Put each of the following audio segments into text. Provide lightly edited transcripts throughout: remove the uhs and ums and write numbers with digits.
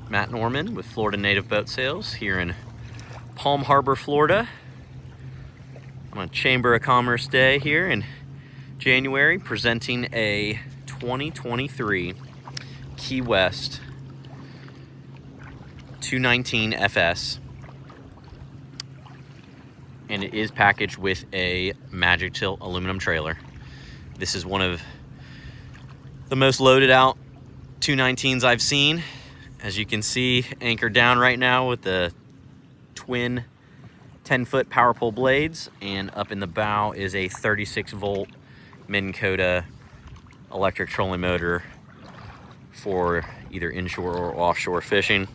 Matt Norman with Florida Native Boat Sales here in Palm Harbor, Florida on a Chamber of Commerce day here in January, presenting a 2023 Key West 219 FS, and it is packaged with a Magic Tilt aluminum trailer. This is one of the most loaded out 219s I've seen. As you can see, anchored down right now with the twin 10-foot power pole blades, and up in the bow is a 36-volt Minn Kota electric trolling motor for either inshore or offshore fishing.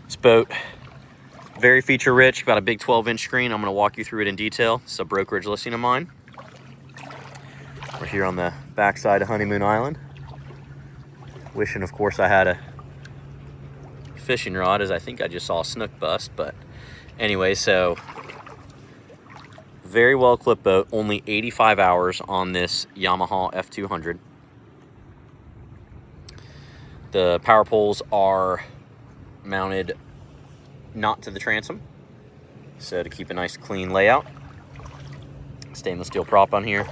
This boat, very feature rich, got a big 12-inch screen. I'm going to walk you through it in detail. It's a brokerage listing of mine. We're here on the backside of Honeymoon Island. Wishing, of course, I had a fishing rod, as I think I just saw a snook bust. But anyway, so very well clipped boat. Only 85 hours on this Yamaha F200. The power poles are mounted not to the transom, so to keep a nice clean layout. Stainless steel prop on here.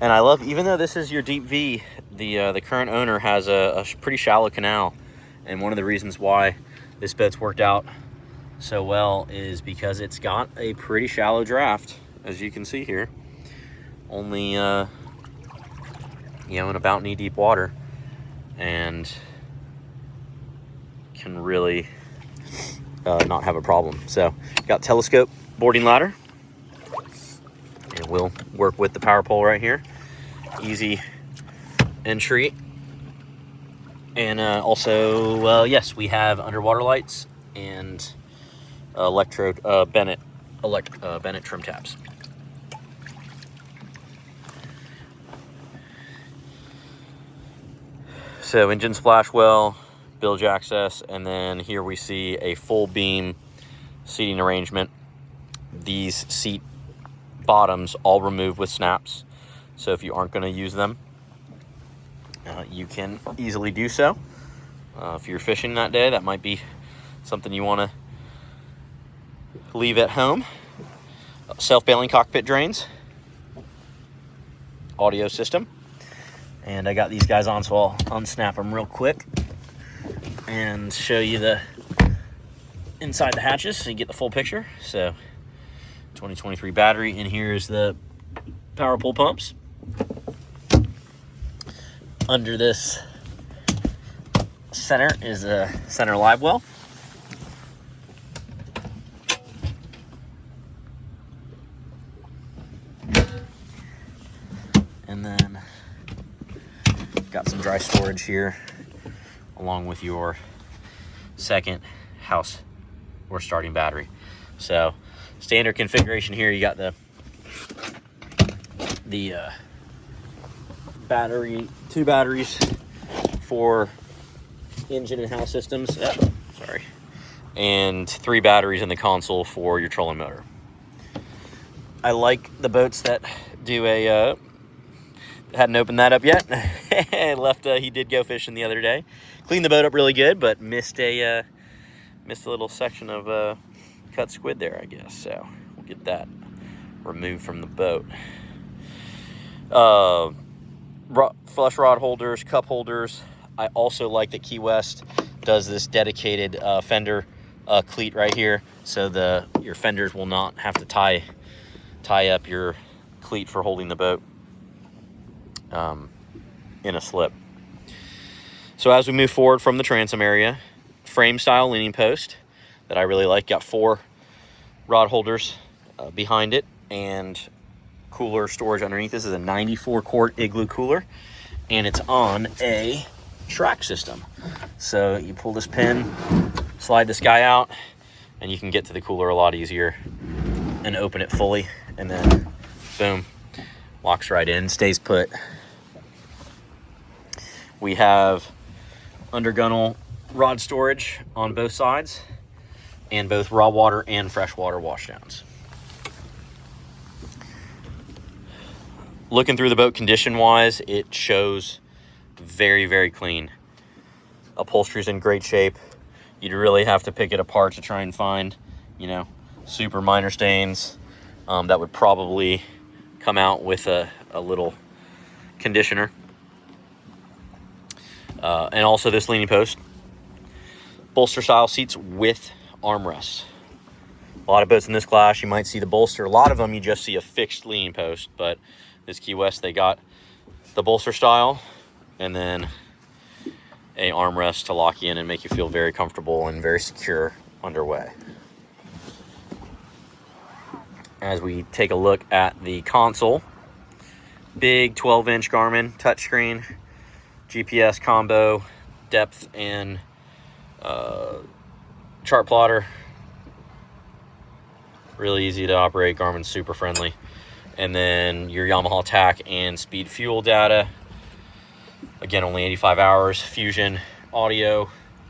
And I love, even though this is your deep V, the current owner has a pretty shallow canal. And one of the reasons why this boat's worked out so well is because it's got a pretty shallow draft, as you can see here. Only, you know, in about knee-deep water. And can really not have a problem. So, got telescope boarding ladder. And we'll work with the power pole right here. Easy entry. And also, yes, we have underwater lights and Bennett trim tabs. So engine splash well, bilge access, and then here we see a full beam seating arrangement. These seat bottoms all removed with snaps, so if you aren't going to use them, you can easily do so. If you're fishing that day, that might be something you want to leave at home. Self-bailing cockpit drains, audio system, and I got these guys on, so I'll unsnap them real quick and show you the inside the hatches so you get the full picture. So 2023 battery, and here's the power pole pumps. Under this center is a center live well. And then got some dry storage here, along with your second house or starting battery. So standard configuration here, you got the battery, two batteries for engine and house systems, and 3 batteries in the console for your trolling motor. I like the boats that do a hadn't opened that up yet. He did go fishing the other day, cleaned the boat up really good, but missed a little section of cut squid there, I guess. So we'll get that removed from the boat. Flush rod holders, cup holders. I also like that Key West does this dedicated fender cleat right here, so your fenders will not have to tie up your cleat for holding the boat in a slip. So as we move forward from the transom area, frame style leaning post that I really like. Got 4 rod holders behind it and cooler storage underneath. This is a 94 quart igloo cooler, and it's on a track system. So you pull this pin, slide this guy out, and you can get to the cooler a lot easier and open it fully, and then boom, locks right in, stays put. We have undergunnel rod storage on both sides, and both raw water and freshwater washdowns. Looking through the boat condition wise, it shows very, very clean. Upholstery's in great shape. You'd really have to pick it apart to try and find, you know, super minor stains. That would probably come out with a little conditioner. And also this leaning post. Bolster style seats with armrests. A lot of boats in this class, you might see the bolster. A lot of them, you just see a fixed leaning post. But this Key West, they got the bolster style and then a armrest to lock you in and make you feel very comfortable and very secure underway. As we take a look at the console, big 12-inch Garmin touchscreen, GPS combo, depth and chart plotter. Really easy to operate. Garmin's super friendly. And then your Yamaha TAC and speed fuel data. Again, only 85 hours. Fusion audio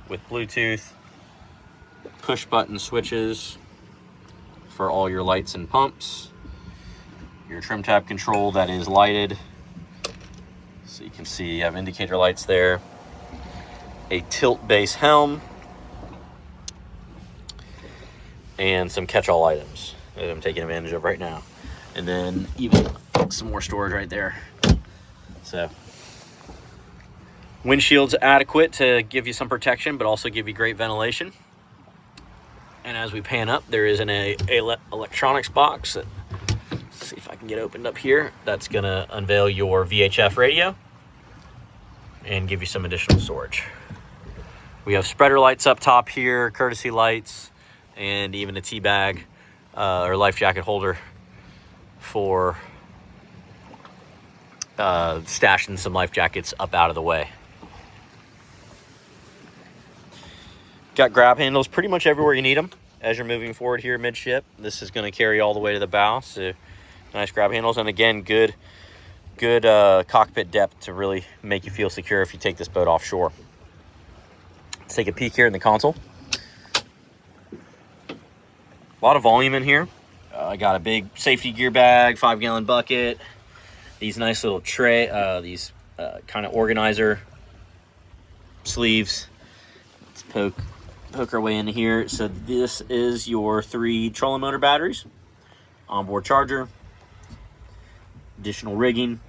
with Bluetooth. Push button switches for all your lights and pumps. Your trim tab control that is lighted. So you can see you have indicator lights there. A tilt base helm. And some catch-all items that I'm taking advantage of right now. And then even some more storage right there. So windshield's adequate to give you some protection, but also give you great ventilation. And as we pan up, there is an electronics box that, let's see if I can get opened up here. That's gonna unveil your VHF radio and give you some additional storage. We have spreader lights up top here, courtesy lights, and even a tea bag or life jacket holder for stashing some life jackets up out of the way. Got grab handles pretty much everywhere you need them as you're moving forward here midship. This is going to carry all the way to the bow, so nice grab handles. And again, good cockpit depth to really make you feel secure if you take this boat offshore. Let's take a peek here in the console. A lot of volume in here. I got a big safety gear bag, 5-gallon bucket, these nice little tray, these kind of organizer sleeves. Let's poke our way into here. So this is your 3 trolling motor batteries, onboard charger, additional rigging,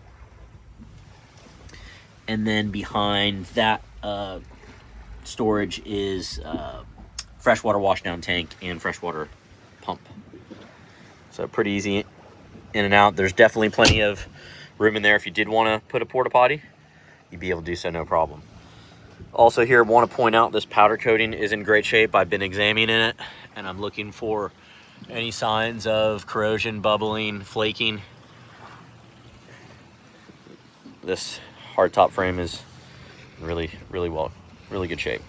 and then behind that storage is freshwater washdown tank and freshwater pump. So pretty easy in and out. There's definitely plenty of room in there. If you did want to put a porta potty, you'd be able to do so, no problem. Also here, want to point out this powder coating is in great shape. I've been examining it and I'm looking for any signs of corrosion, bubbling, flaking. This hardtop frame is really good shape.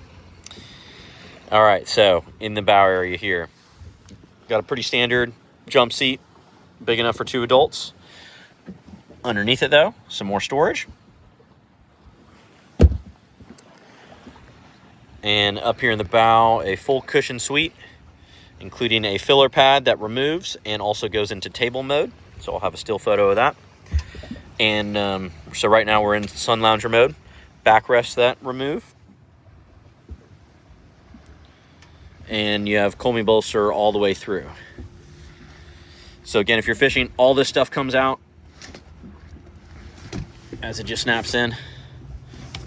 All right, so in the bow area here, got a pretty standard jump seat, big enough for 2 adults. Underneath it though, some more storage. And up here in the bow, a full cushion suite, including a filler pad that removes and also goes into table mode. So I'll have a still photo of that. And so right now we're in sun lounger mode. Backrests that remove. And you have Colmy bolster all the way through. So again, if you're fishing, all this stuff comes out as it just snaps in.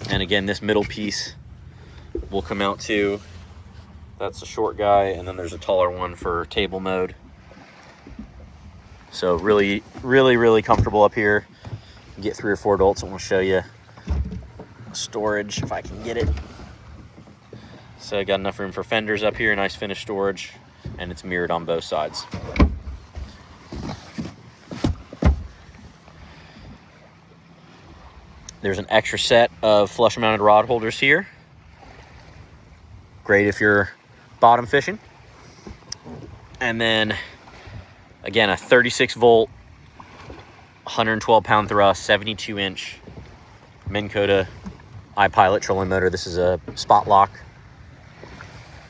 And again, this middle piece will come out too. That's a short guy, and then there's a taller one for table mode. So really comfortable up here. Get 3 or 4 adults. I want to show you storage if I can get it. So I got enough room for fenders up here, nice finished storage, and it's mirrored on both sides. There's an extra set of flush mounted rod holders here. Great if you're bottom fishing. And then again, a 36 volt, 112 pound thrust, 72 inch Minn Kota iPilot trolling motor. This is a spot lock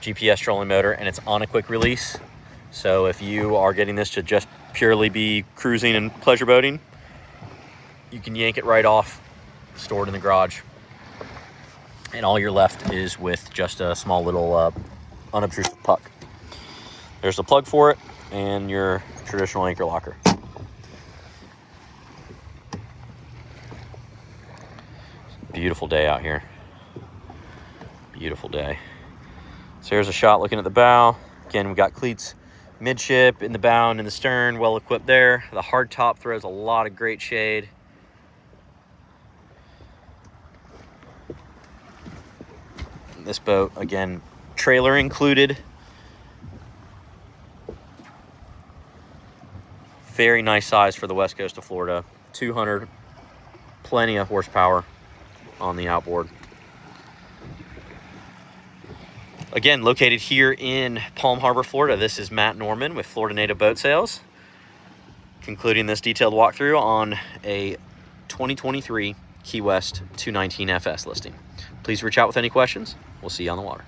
GPS trolling motor, and it's on a quick release. So if you are getting this to just purely be cruising and pleasure boating, you can yank it right off, store it in the garage. And all you're left is with just a small little unobtrusive puck. There's the plug for it and your traditional anchor locker. Beautiful day out here. Beautiful day. So here's a shot looking at the bow. Again, we got cleats midship, in the bow, and in the stern, well equipped there. The hard top throws a lot of great shade. This boat, again, trailer included. Very nice size for the west coast of Florida. 200, plenty of horsepower on the outboard. Again, located here in Palm Harbor, Florida. This is Matt Norman with Florida Native Boat Sales, concluding this detailed walkthrough on a 2023 Key West 219 FS listing. Please reach out with any questions. We'll see you on the water.